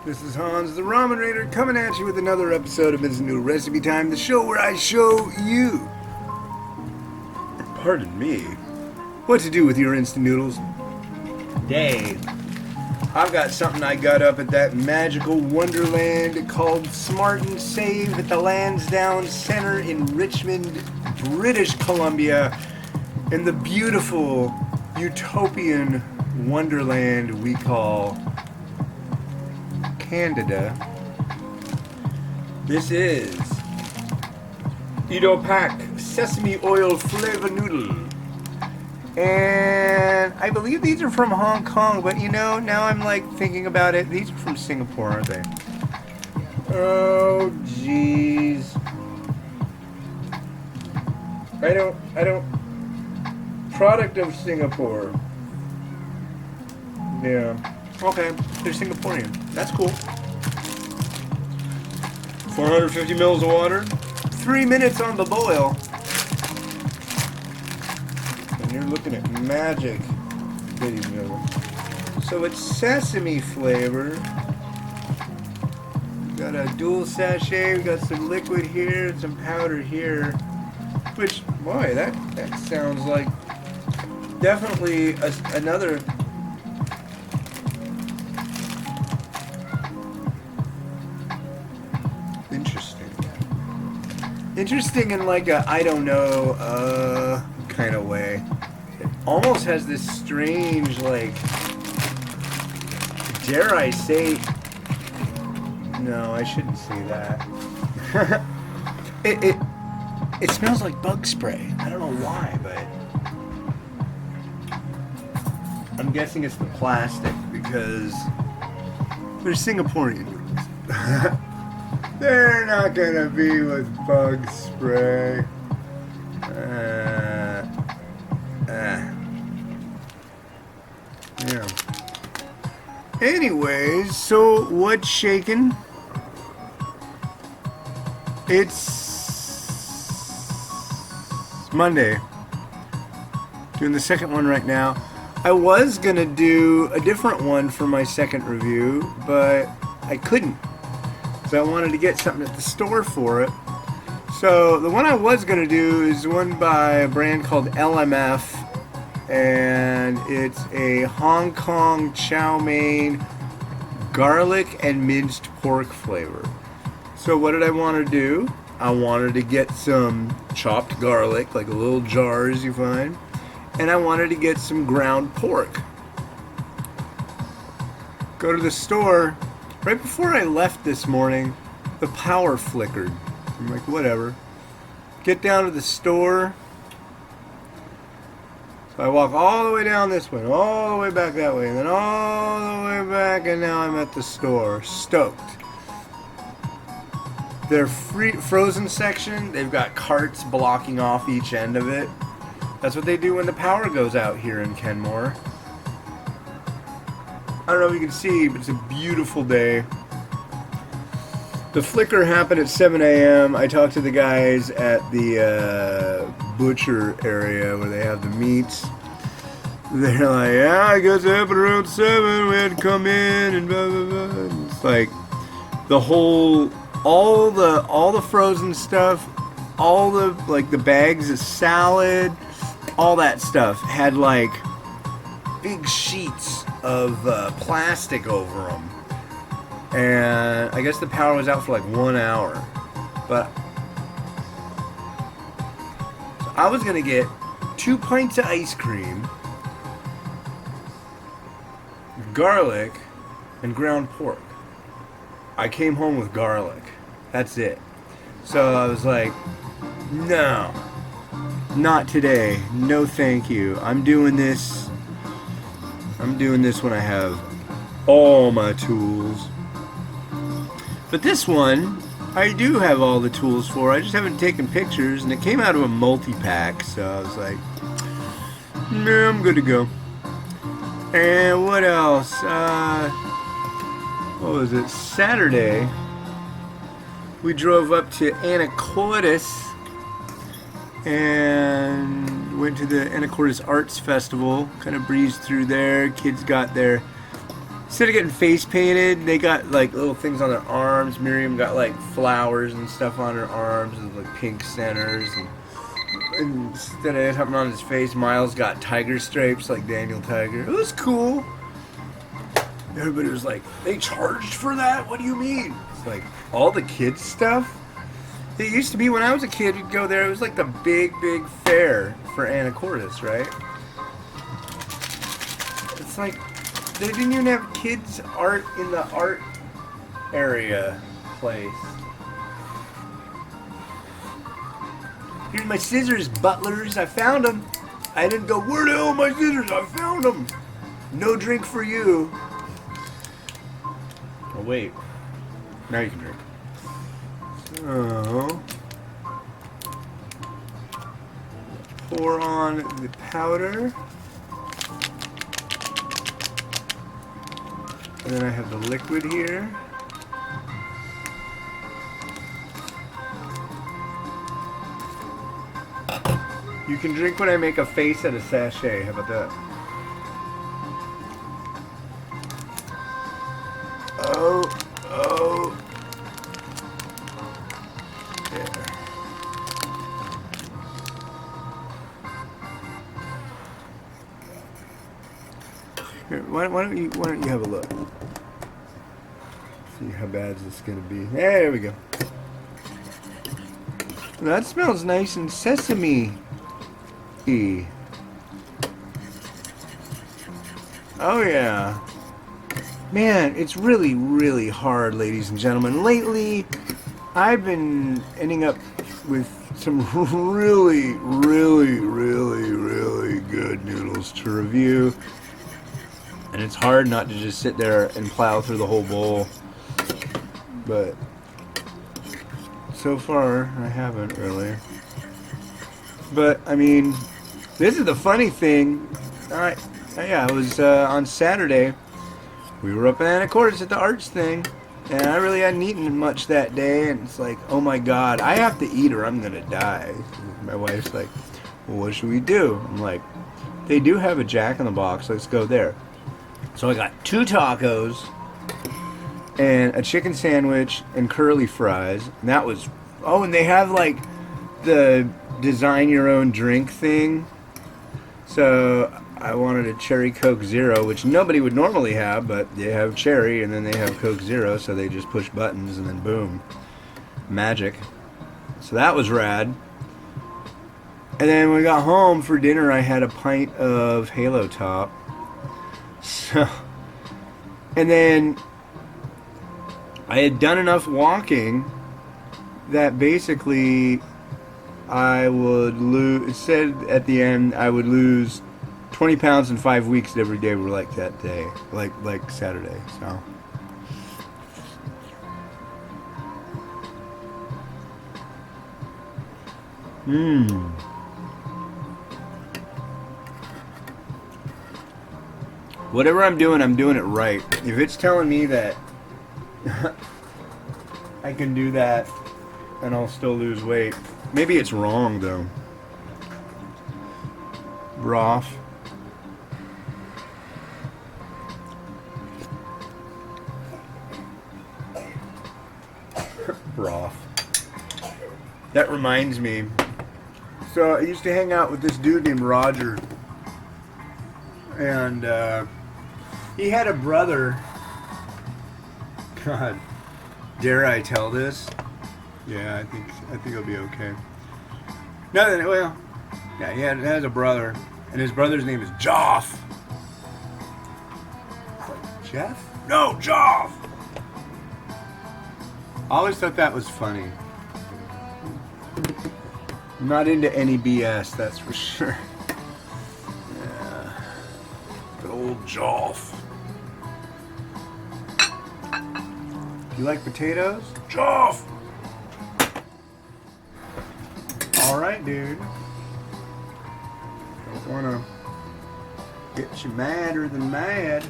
This is Hans the Ramen Raider coming at you with another episode of Instant Noodle Recipe Time, the show where I show you, pardon me, what to do with your instant noodles. Today, I've got something I got up at that magical wonderland called Smart and Save at the Lansdowne Centre in Richmond, British Columbia, in the beautiful utopian wonderland we call Canada. This is EDO pack Sesame Oil Flavour Noodle. And I believe these are from Hong Kong, but you know, now I'm like thinking about it, these are from Singapore, aren't they? Oh, jeez. I don't, product of Singapore. Yeah. Okay, they're Singaporean. That's cool. 450 mils of water. 3 minutes on the boil. And you're looking at magic. So it's sesame flavor. We got a dual sachet. We got some liquid here and some powder here. Which, boy, that sounds like definitely another. Interesting in like a I don't know kind of way. It almost has this strange, like, dare I say, no, I shouldn't say that. It smells like bug spray. I don't know why, but I'm guessing it's the plastic because they're Singaporean noodles. They're not gonna be with bug spray. Yeah. Anyways, so what's shaking? It's Monday. Doing the second one right now. I was gonna do a different one for my second review, but I couldn't. So I wanted to get something at the store for it. So the one I was going to do is one by a brand called LMF. And it's a Hong Kong chow mein garlic and minced pork flavor. So what did I want to do? I wanted to get some chopped garlic, like little jars you find. And I wanted to get some ground pork. Go to the store. Right before I left this morning, the power flickered. I'm like, whatever. Get down to the store. So I walk all the way down this way, all the way back that way, and then all the way back, and now I'm at the store. Stoked. Their frozen section, they've got carts blocking off each end of it. That's what they do when the power goes out here in Kenmore. I don't know if you can see, but it's a beautiful day. The flicker happened at 7 a.m. I talked to the guys at the butcher area where they have the meats. They're like, yeah, I guess it happened around 7. We had to come in and blah, blah, blah. And it's like the whole, all the frozen stuff, all the, like the bags of salad, all that stuff had like big sheets of plastic over them, and I guess the power was out for like 1 hour. But so I was gonna get 2 pints of ice cream, garlic, and ground pork. I came home with garlic. That's it. So I was like, no, not today. No, thank you. I'm doing this when I have all my tools. But this one, I do have all the tools for. I just haven't taken pictures, and it came out of a multi-pack, so I was like, no, I'm good to go. And what else? What was it? Saturday, we drove up to Anacortes and went to the Anacortes Arts Festival. Kind of breezed through there. Kids got their instead of getting face painted, they got like little things on their arms. Miriam got like flowers and stuff on her arms and like pink centers. And instead of something on his face, Miles got tiger stripes like Daniel Tiger. It was cool. Everybody was like, they charged for that? What do you mean? It's like all the kids stuff. It used to be when I was a kid, you'd go there. It was like the big fair for Anacortes, right? It's like they didn't even have kids art in the art area place. Here's my scissors, butlers. I found them. I didn't go, where the hell are my scissors? I found them. No drink for you. Oh, wait. Now you can drink. So, pour on the powder. And then I have the liquid here. You can drink when I make a face at a sachet. How about that? Oh. Yeah. Here, why don't you have a look? See how bad is this gonna be? There we go. That smells nice and sesame-y. Oh yeah. Man, it's really hard, ladies and gentlemen. Lately, I've been ending up with some really good noodles to review. And it's hard not to just sit there and plow through the whole bowl. But so far, I haven't really. But, I mean, this is the funny thing. Yeah, it was on Saturday. We were up in Anacortes at the arts thing. And I really hadn't eaten much that day. And it's like, oh my God, I have to eat or I'm going to die. My wife's like, well, what should we do? I'm like, they do have a Jack in the Box. Let's go there. So I got 2 tacos and a chicken sandwich and curly fries. And that was, oh, and they have like the design your own drink thing. So I wanted a cherry Coke Zero, which nobody would normally have, but they have cherry and then they have Coke Zero, so they just push buttons and then boom, magic. So that was rad. And then when we got home for dinner, I had a pint of Halo Top. So, and then I had done enough walking that basically I would lose, it said at the end I would lose 20 pounds in 5 weeks. Every day were like that day, like Saturday. So whatever I'm doing it right. If it's telling me that I can do that and I'll still lose weight, maybe it's wrong though. Broth. Broth. That reminds me. So I used to hang out with this dude named Roger. And he had a brother. God, dare I tell this? Yeah, I think it'll be okay. No, well, yeah, he has a brother, and his brother's name is Joff. Like, Jeff? No, Joff. I always thought that was funny. I'm not into any BS, that's for sure. Yeah, good old Joff. You like potatoes? Joff! Alright, dude. Don't wanna get you madder than mad.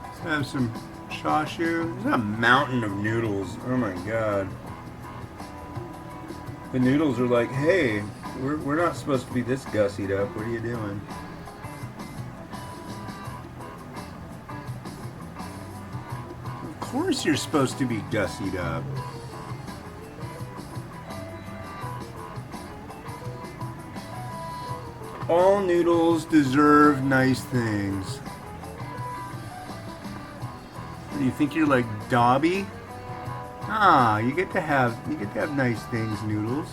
Let's have some chashu. There's a mountain of noodles. Oh my god. The noodles are like, hey, we're not supposed to be this gussied up. What are you doing? course you're supposed to be gussied up. All noodles deserve nice things. Do you think you're like Dobby? Ah, you get to have nice things, Noodles.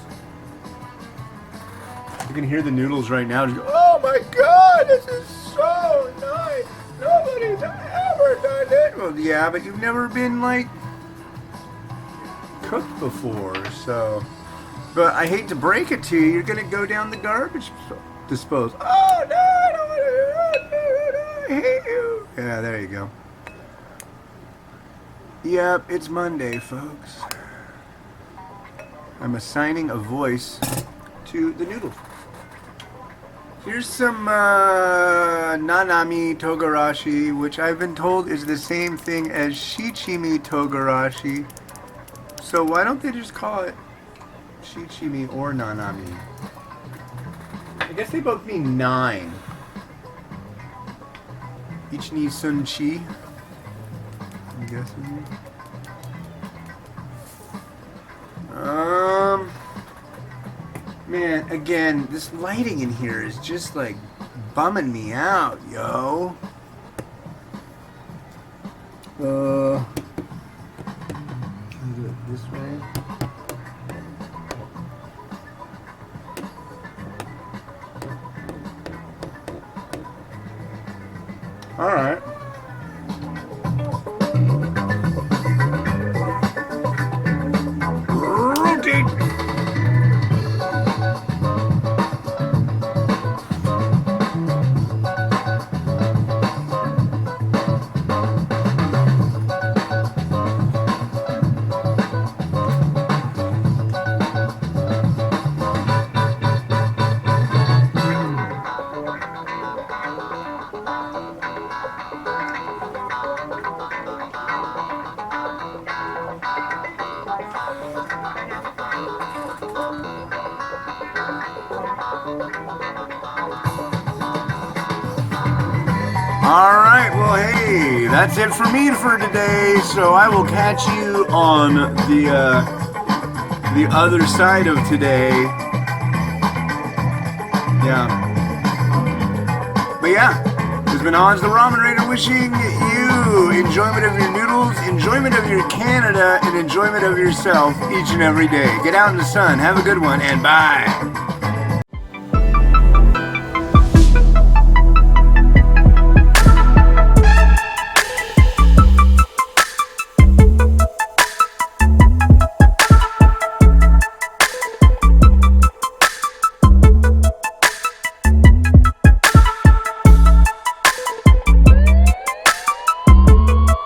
You can hear the Noodles right now. Just go, oh my God, this is so nice. Nobody's ever done it. Well, yeah, but you've never been like cooked before, so. But I hate to break it to you, you're gonna go down the garbage disposal. Oh no, I don't want to. I hate you. Yeah, there you go. Yep, it's Monday, folks. I'm assigning a voice to the Noodle. Here's some Nanami Togarashi, which I've been told is the same thing as Shichimi Togarashi. So why don't they just call it Shichimi or Nanami? I guess they both mean 9. Ichni Sun Chi. I'm guessing. Man, again, this lighting in here is just like bumming me out, yo. Can I do it this way? All right. Alright, well hey, that's it for me for today, so I will catch you on the other side of today. Yeah. But yeah, this has been Hans the Ramen Raider wishing you enjoyment of your noodles, enjoyment of your Canada, and enjoyment of yourself each and every day. Get out in the sun, have a good one, and bye!